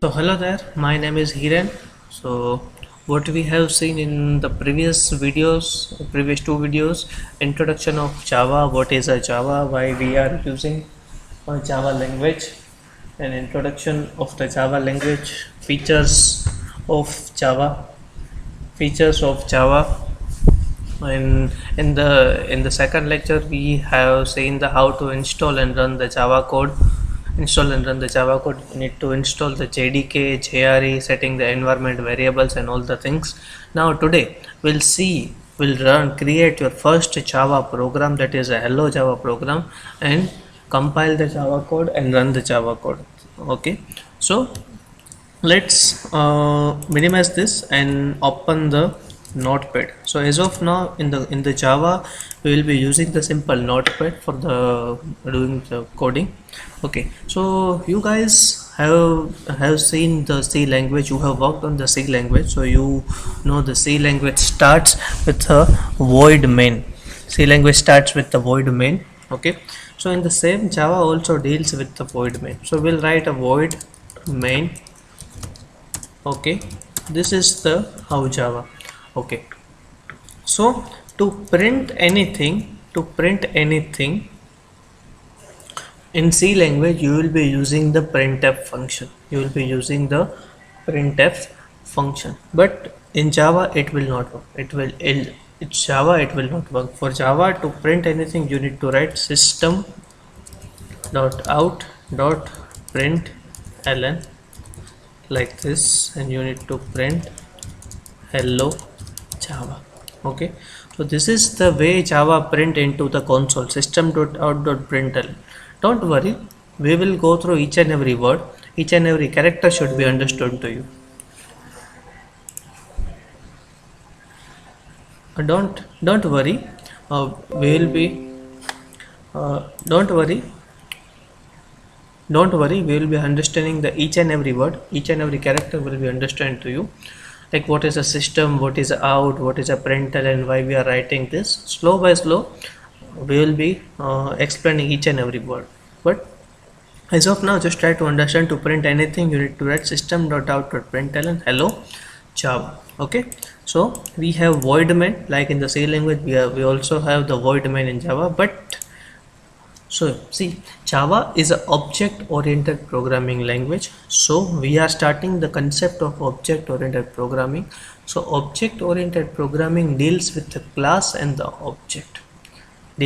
So hello there, my name is Hiren. So what we have seen in the previous two videos, introduction of Java, what is a Java, why we are using a Java language, and introduction of the Java language, of Java, features of Java. And in the second lecture, we have seen the how to install and run the Java code. Install and run the Java code. You need to install the JDK, JRE, setting the environment variables and all the things. Now today we'll create your first Java program, that is a hello Java program, and compile the Java code and run the Java code. Okay, so let's minimize this and open the notepad. So as of now in the Java we will be using the simple notepad for the doing the coding. Okay, so you guys have seen the C language, you have worked on the C language, so you know the C language starts with a void main. C language starts with the void main. Okay, so in the same Java also deals with the void main, so we'll write a void main. Okay, this is the how Java. Okay, so to print anything in C language, you will be using the printf function. But in Java it will not work. It's Java, it will not work. For Java to print anything, you need to write system dot out dot println like this, and you need to print hello Java. Okay, so this is the way Java print into the console, system.out.println. Don't worry, we will go through each and every word, each and every character should be understood to you. Don't worry, we will be don't worry, we will be understanding the each and every word, each and every character will be understood to you, like what is a system, what is a out, what is a println, and why we are writing this. Slow by slow we will be explaining each and every word, but as of now just try to understand. To print anything, you need to write system.out.println hello Java. Okay, so we have void main, like in the C language we also have the void main in Java. But so see, Java is an object-oriented programming language. So we are starting the concept of object-oriented programming. So object-oriented programming deals with the class and the object. So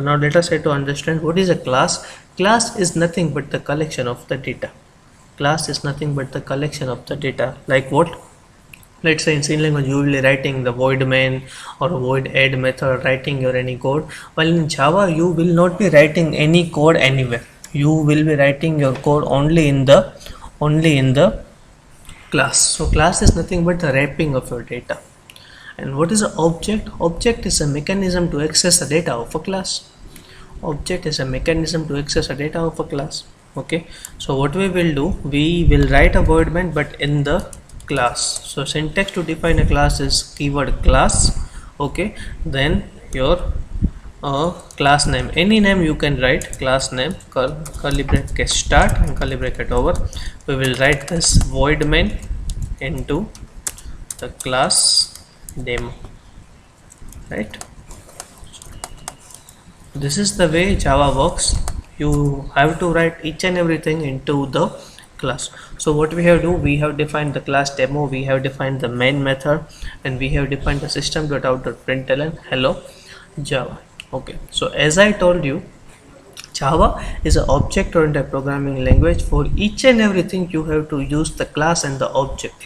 now let us try to understand what is a class. Class is nothing but the collection of the data. Like what? Let's say in C language you will be writing the void main or void add method, writing your any code. While in Java you will not be writing any code anywhere. You will be writing your code only in the class. So class is nothing but the wrapping of your data. And what is an object? Object is a mechanism to access the data of a class. Okay, so what we will do, we will write a void main but in the class. So syntax to define a class is keyword class. Okay, then your class name, any name you can write, class name, curly bracket start and curly bracket over. We will write this void main into the class demo, right? This is the way Java works. You have to write each and everything into the class. So what we have do, we have defined the class demo, we have defined the main method, and we have defined the system.out.println hello Java. Okay, so as I told you, Java is an object-oriented programming language. For each and everything you have to use the class and the object.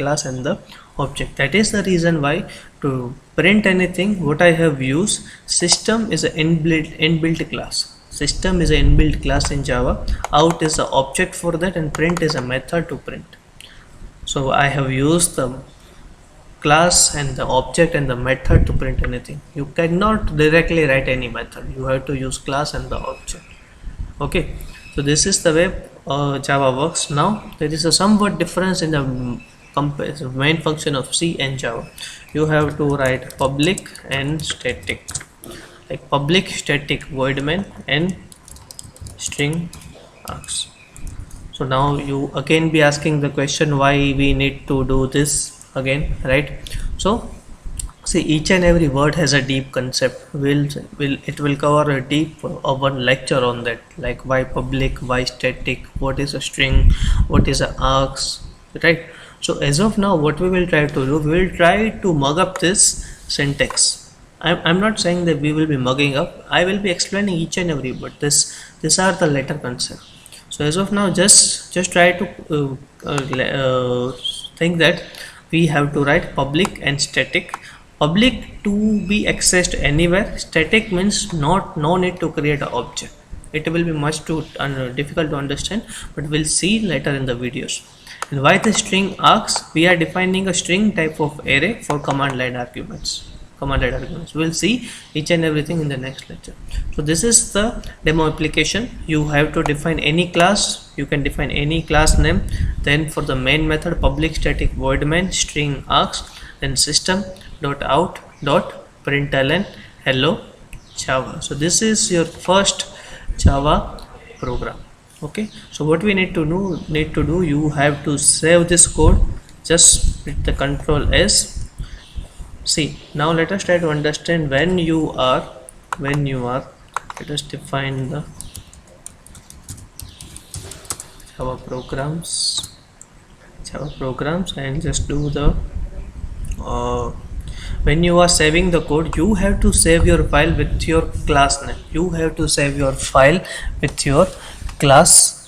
That is the reason why to print anything, what I have used, system is an inbuilt class. System is an inbuilt class in Java. Out is the object for that, and print is a method to print. So I have used the class and the object and the method to print anything. You cannot directly write any method. You have to use class and the object. Okay, so this is the way Java works. Now there is a somewhat difference in the main function of C and Java. You have to write public and static, like public static void main and string args. So now you again be asking the question why we need to do this again, right? So see, each and every word has a deep concept. It will cover a deep one lecture on that, like why public, why static, what is a string, what is a args, right? So as of now, what we will try to do, we will try to mug up this syntax. I'm not saying that we will be mugging up. I will be explaining each and every word. These are the letter concept. So as of now, just try to think that we have to write public and static. Public to be accessed anywhere. Static means no need to create an object. It will be much too difficult to understand, but we'll see later in the videos. And why the string args? We are defining a string type of array for command line arguments. We'll see each and everything in the next lecture. So this is the demo application. You have to define any class. You can define any class name. Then for the main method, public static void main string args, then system dot out dot println hello Java. So this is your first Java program. Okay, so what we need to do, you have to save this code. Just hit the Control S. See, now let us try to understand when you are let us define the Java programs and just do the when you are saving the code, you have to save your file with your class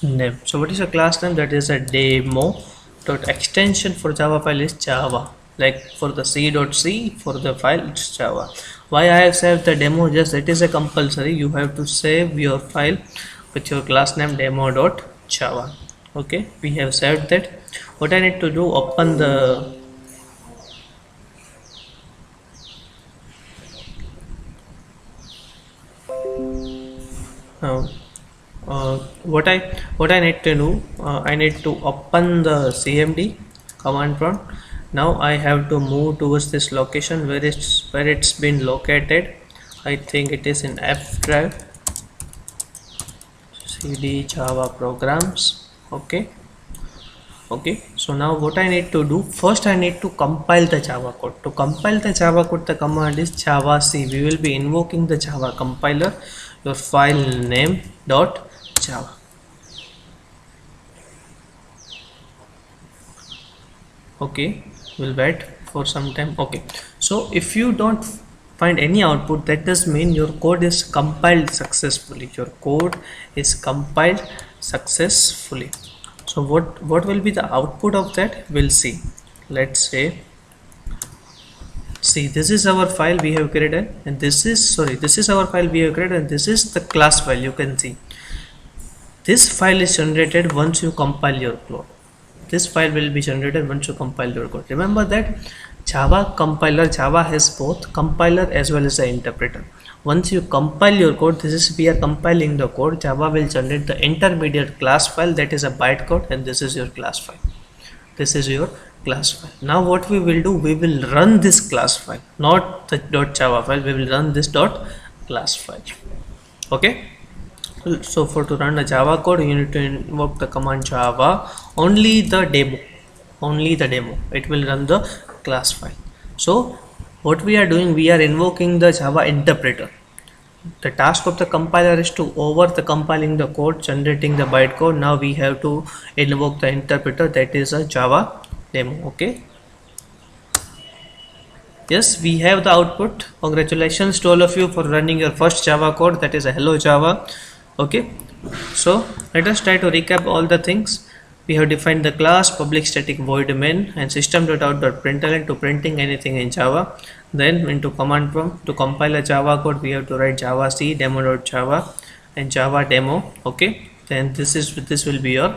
name. So what is a class name? That is a demo dot extension for Java file is Java. Like for the c.c, for the file it's Java. Why I have saved the demo? Just it is a compulsory. You have to save your file with your class name demo.java. Okay, we have saved that. What I need to do, open the what I need to do, I need to open the CMD command prompt. Now I have to move towards this location where it's been located. I think it is in F drive. CD Java programs. Okay, so now what I need to do, first I need to compile the Java code. To compile the Java code, the command is javac. We will be invoking the Java compiler, your file name dot java. Okay, we'll wait for some time. Okay, so if you don't find any output, that does mean your code is compiled successfully. So what will be the output of that? We'll see. Let's say, see, this is our file we have created, and this is our file we have created, and this is the class file. You can see this file is generated once you compile your code. This file will be generated once you compile your code. Remember that Java compiler, Java has both compiler as well as the interpreter. Once you compile your code, we are compiling the code. Java will generate the intermediate class file, that is a bytecode, and this is your class file. Now what we will do, we will run this class file, not the .java file. We will run this .class file. Okay. So to run a Java code, you need to invoke the command Java only the demo. It will run the class file. So what we are doing, we are invoking the Java interpreter. The task of the compiler is to over the compiling the code, generating the bytecode. Now we have to invoke the interpreter, that is a Java demo. Okay. Yes, we have the output. Congratulations to all of you for running your first Java code, that is a hello Java. Okay, so let us try to recap all the things. We have defined the class, public static void main, and system.out.println to printing anything in Java. Then into command prompt, to compile a Java code, we have to write javac demo.java and Java demo. Okay, then this will be your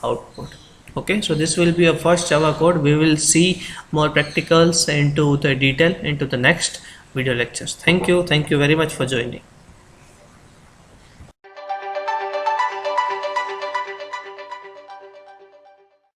output. Okay, so this will be your first Java code. We will see more practicals into the detail into the next video lectures. Thank you very much for joining.